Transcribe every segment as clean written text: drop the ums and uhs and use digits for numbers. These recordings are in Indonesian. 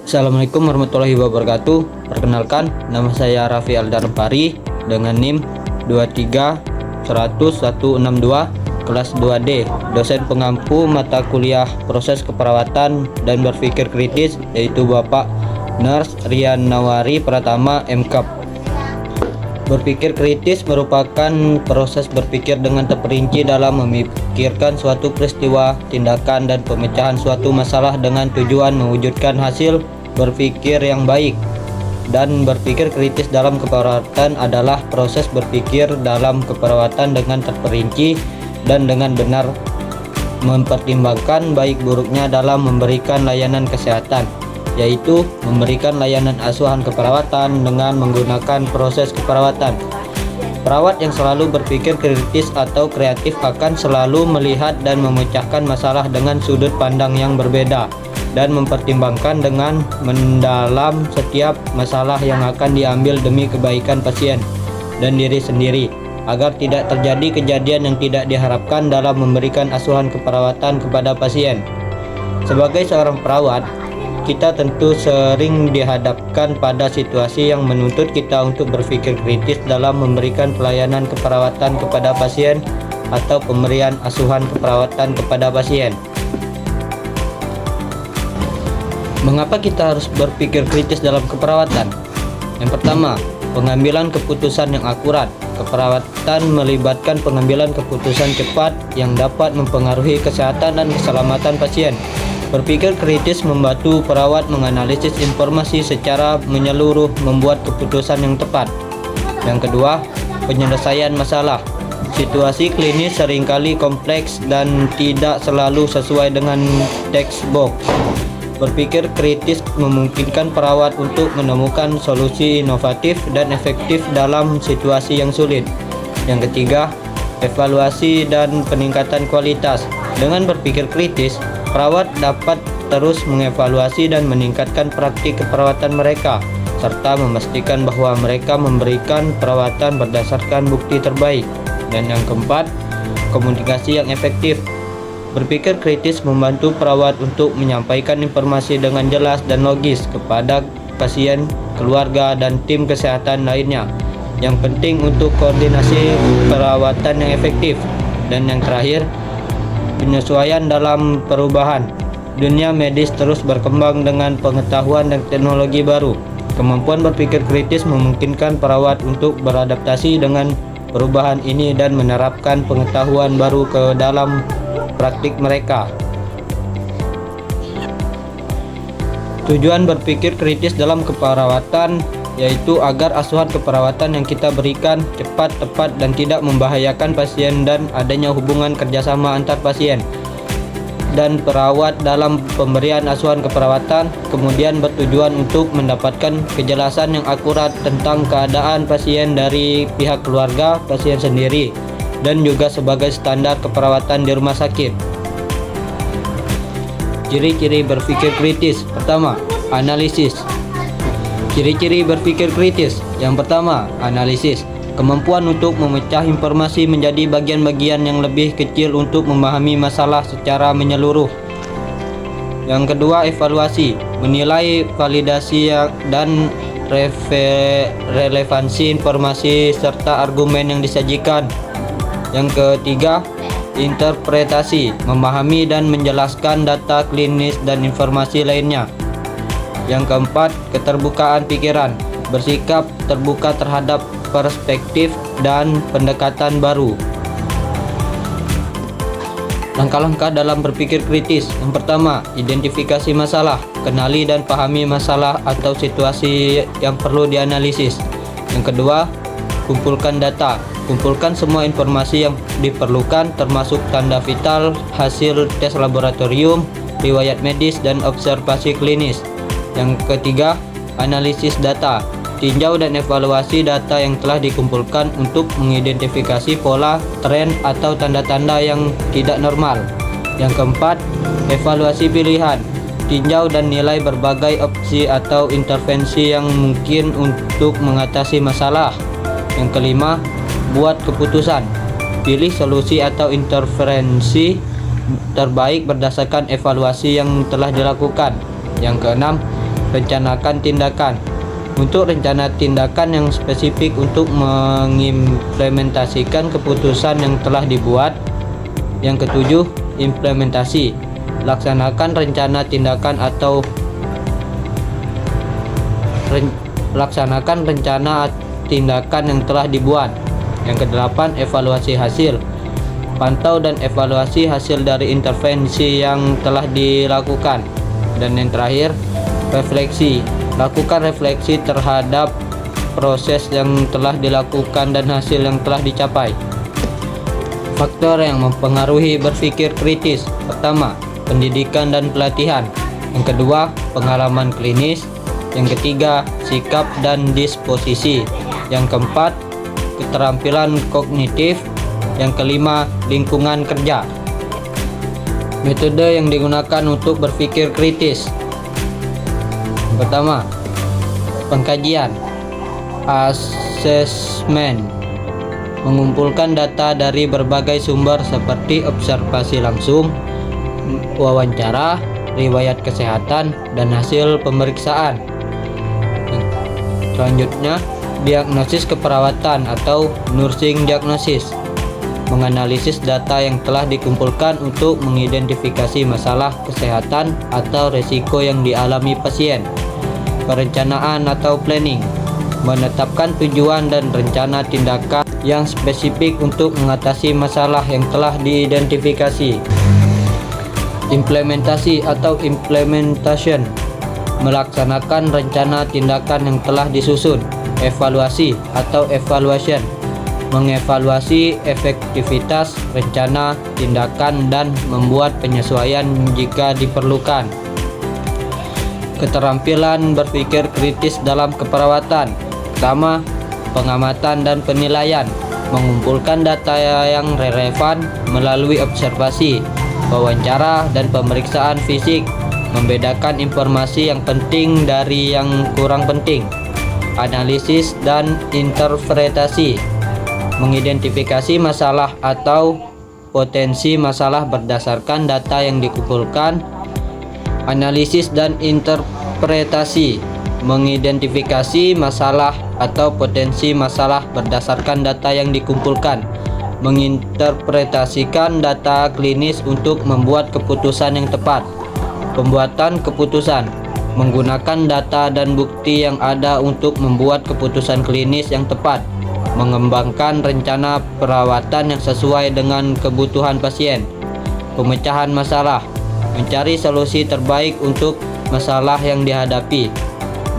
Assalamualaikum warahmatullahi wabarakatuh. Perkenalkan, nama saya Raffi Aldarpari dengan NIM 2310162 kelas 2D, dosen pengampu mata kuliah proses keperawatan dan berpikir kritis, yaitu Bapak Nurse Rian Nawari Pratama MKAP. Berpikir kritis merupakan proses berpikir dengan terperinci dalam memikirkan suatu peristiwa, tindakan, dan pemecahan suatu masalah dengan tujuan mewujudkan hasil berpikir yang baik. Dan berpikir kritis dalam keperawatan adalah proses berpikir dalam keperawatan dengan terperinci dan dengan benar mempertimbangkan baik buruknya dalam memberikan layanan kesehatan, yaitu memberikan layanan asuhan keperawatan dengan menggunakan proses keperawatan. Perawat yang selalu berpikir kritis atau kreatif akan selalu melihat dan memecahkan masalah dengan sudut pandang yang berbeda dan mempertimbangkan dengan mendalam setiap masalah yang akan diambil demi kebaikan pasien dan diri sendiri, agar tidak terjadi kejadian yang tidak diharapkan dalam memberikan asuhan keperawatan kepada pasien. Sebagai seorang perawat, kita tentu sering dihadapkan pada situasi yang menuntut kita untuk berpikir kritis dalam memberikan pelayanan keperawatan kepada pasien atau pemberian asuhan keperawatan kepada pasien. Mengapa kita harus berpikir kritis dalam keperawatan? Yang pertama, pengambilan keputusan yang akurat. Keperawatan melibatkan pengambilan keputusan cepat yang dapat mempengaruhi kesehatan dan keselamatan pasien. Berpikir kritis membantu perawat menganalisis informasi secara menyeluruh, membuat keputusan yang tepat. Yang kedua, penyelesaian masalah. Situasi klinis seringkali kompleks dan tidak selalu sesuai dengan textbook. Berpikir kritis memungkinkan perawat untuk menemukan solusi inovatif dan efektif dalam situasi yang sulit. Yang ketiga, evaluasi dan peningkatan kualitas. Dengan berpikir kritis, perawat dapat terus mengevaluasi dan meningkatkan praktik keperawatan mereka, serta memastikan bahwa mereka memberikan perawatan berdasarkan bukti terbaik. Dan yang keempat, komunikasi yang efektif. Berpikir kritis membantu perawat untuk menyampaikan informasi dengan jelas dan logis kepada pasien, keluarga, dan tim kesehatan lainnya. Yang penting untuk koordinasi perawatan yang efektif. Dan yang terakhir, penyesuaian dalam perubahan. Dunia medis terus berkembang dengan pengetahuan dan teknologi baru. Kemampuan berpikir kritis memungkinkan perawat untuk beradaptasi dengan perubahan ini dan menerapkan pengetahuan baru ke dalam praktik mereka. Tujuan berpikir kritis dalam keperawatan yaitu agar asuhan keperawatan yang kita berikan cepat, tepat, dan tidak membahayakan pasien, dan adanya hubungan kerjasama antar pasien dan perawat dalam pemberian asuhan keperawatan. Kemudian bertujuan untuk mendapatkan kejelasan yang akurat tentang keadaan pasien dari pihak keluarga pasien sendiri, dan juga sebagai standar keperawatan di rumah sakit. Ciri-ciri berpikir kritis. Pertama, analisis. Ciri-ciri berpikir kritis. Yang pertama, analisis. Kemampuan untuk memecah informasi menjadi bagian-bagian yang lebih kecil untuk memahami masalah secara menyeluruh. Yang kedua, evaluasi. Menilai validasi dan relevansi informasi serta argumen yang disajikan. Yang ketiga, interpretasi. Memahami dan menjelaskan data klinis dan informasi lainnya. Yang keempat, keterbukaan pikiran. Bersikap terbuka terhadap perspektif dan pendekatan baru. Langkah-langkah dalam berpikir kritis. Yang pertama, identifikasi masalah. Kenali dan pahami masalah atau situasi yang perlu dianalisis. Yang kedua, kumpulkan data. Kumpulkan semua informasi yang diperlukan, termasuk tanda vital, hasil tes laboratorium, riwayat medis, dan observasi klinis. Yang ketiga, analisis data. Tinjau dan evaluasi data yang telah dikumpulkan untuk mengidentifikasi pola, tren, atau tanda-tanda yang tidak normal. Yang keempat, evaluasi pilihan. Tinjau dan nilai berbagai opsi atau intervensi yang mungkin untuk mengatasi masalah. Yang kelima, buat keputusan. Pilih solusi atau intervensi terbaik berdasarkan evaluasi yang telah dilakukan. Yang keenam, rencanakan tindakan. Untuk rencana tindakan yang spesifik untuk mengimplementasikan keputusan yang telah dibuat. Yang ketujuh, implementasi. Laksanakan rencana tindakan atau laksanakan rencana tindakan yang telah dibuat. Yang kedelapan, evaluasi hasil. Pantau dan evaluasi hasil dari intervensi yang telah dilakukan. Dan yang terakhir, refleksi. Lakukan refleksi terhadap proses yang telah dilakukan dan hasil yang telah dicapai. Faktor yang mempengaruhi berpikir kritis. Pertama, pendidikan dan pelatihan. Yang kedua, pengalaman klinis. Yang ketiga, sikap dan disposisi. Yang keempat, keterampilan kognitif. Yang kelima, lingkungan kerja. Metode yang digunakan untuk berpikir kritis. Yang pertama, pengkajian, assessment, mengumpulkan data dari berbagai sumber seperti observasi langsung, wawancara, riwayat kesehatan, dan hasil pemeriksaan. Selanjutnya, diagnosis keperawatan atau nursing diagnosis, menganalisis data yang telah dikumpulkan untuk mengidentifikasi masalah kesehatan atau risiko yang dialami pasien. Perencanaan atau planning, menetapkan tujuan dan rencana tindakan yang spesifik untuk mengatasi masalah yang telah diidentifikasi. Implementasi atau implementation, melaksanakan rencana tindakan yang telah disusun. Evaluasi atau evaluation, mengevaluasi efektivitas rencana tindakan dan membuat penyesuaian jika diperlukan. Keterampilan berpikir kritis dalam keperawatan. Pertama, pengamatan dan penilaian, mengumpulkan data yang relevan melalui observasi, wawancara, dan pemeriksaan fisik, membedakan informasi yang penting dari yang kurang penting. Analisis dan interpretasi, mengidentifikasi masalah atau potensi masalah berdasarkan data yang dikumpulkan. Analisis dan interpretasi, mengidentifikasi masalah atau potensi masalah berdasarkan data yang dikumpulkan. Menginterpretasikan data klinis untuk membuat keputusan yang tepat. Pembuatan keputusan, menggunakan data dan bukti yang ada untuk membuat keputusan klinis yang tepat. Mengembangkan rencana perawatan yang sesuai dengan kebutuhan pasien. Pemecahan masalah, mencari solusi terbaik untuk masalah yang dihadapi.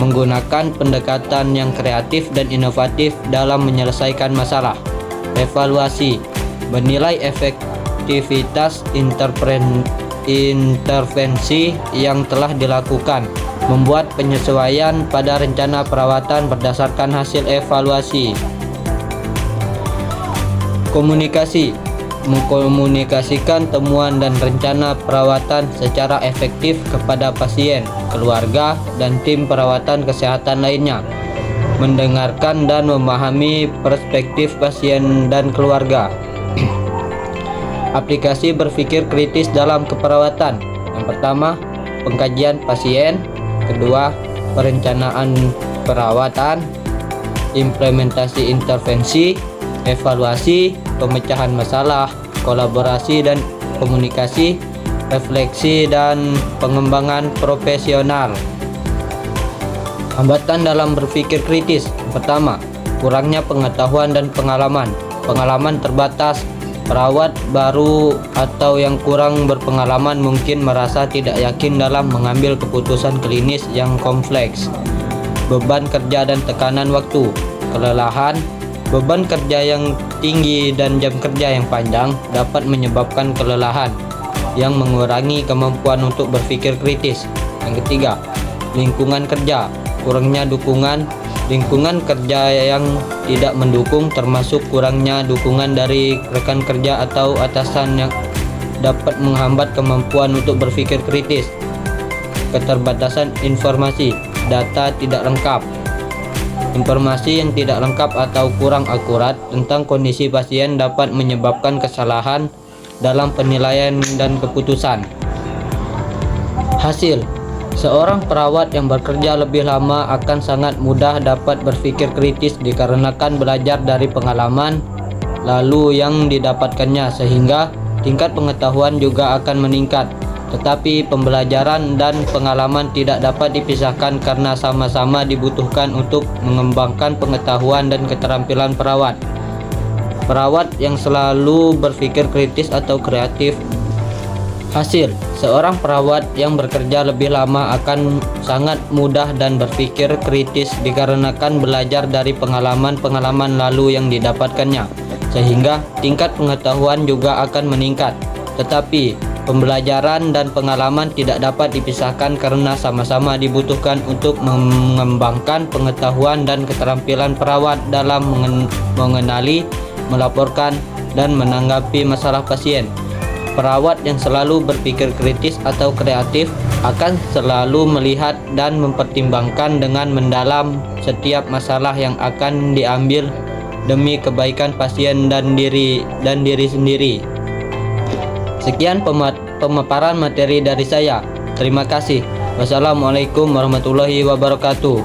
Menggunakan pendekatan yang kreatif dan inovatif dalam menyelesaikan masalah. Evaluasi, menilai efektivitas intervensi yang telah dilakukan. Membuat penyesuaian pada rencana perawatan berdasarkan hasil evaluasi. Komunikasi, mengkomunikasikan temuan dan rencana perawatan secara efektif kepada pasien, keluarga, dan tim perawatan kesehatan lainnya. Mendengarkan dan memahami perspektif pasien dan keluarga. Aplikasi berpikir kritis dalam keperawatan. Yang pertama, pengkajian pasien. Kedua, perencanaan perawatan. Implementasi intervensi. Evaluasi, pemecahan masalah, kolaborasi dan komunikasi, refleksi dan pengembangan profesional. Hambatan dalam berpikir kritis. Pertama, kurangnya pengetahuan dan pengalaman. Pengalaman terbatas. Perawat baru atau yang kurang berpengalaman mungkin merasa tidak yakin dalam mengambil keputusan klinis yang kompleks. Beban kerja dan tekanan waktu. Kelelahan. Beban kerja yang tinggi dan jam kerja yang panjang dapat menyebabkan kelelahan yang mengurangi kemampuan untuk berpikir kritis. Yang ketiga, lingkungan kerja. Kurangnya dukungan. Lingkungan kerja yang tidak mendukung, termasuk kurangnya dukungan dari rekan kerja atau atasan, yang dapat menghambat kemampuan untuk berpikir kritis. Keterbatasan informasi. Data tidak lengkap. Informasi yang tidak lengkap atau kurang akurat tentang kondisi pasien dapat menyebabkan kesalahan dalam penilaian dan keputusan. Hasil. Seorang perawat yang bekerja lebih lama akan sangat mudah dapat berpikir kritis dikarenakan belajar dari pengalaman lalu yang didapatkannya, sehingga tingkat pengetahuan juga akan meningkat. Tetapi pembelajaran dan pengalaman tidak dapat dipisahkan karena sama-sama dibutuhkan untuk mengembangkan pengetahuan dan keterampilan perawat. Perawat yang selalu berpikir kritis atau kreatif. Hasil, seorang perawat yang bekerja lebih lama akan sangat mudah dan berpikir kritis dikarenakan belajar dari pengalaman-pengalaman lalu yang didapatkannya, sehingga tingkat pengetahuan juga akan meningkat. Tetapi, pembelajaran dan pengalaman tidak dapat dipisahkan karena sama-sama dibutuhkan untuk mengembangkan pengetahuan dan keterampilan perawat dalam mengenali, melaporkan, dan menanggapi masalah pasien. Perawat yang selalu berpikir kritis atau kreatif akan selalu melihat dan mempertimbangkan dengan mendalam setiap masalah yang akan diambil demi kebaikan pasien dan diri sendiri. Sekian pemaparan materi dari saya. Terima kasih. Wassalamualaikum warahmatullahi wabarakatuh.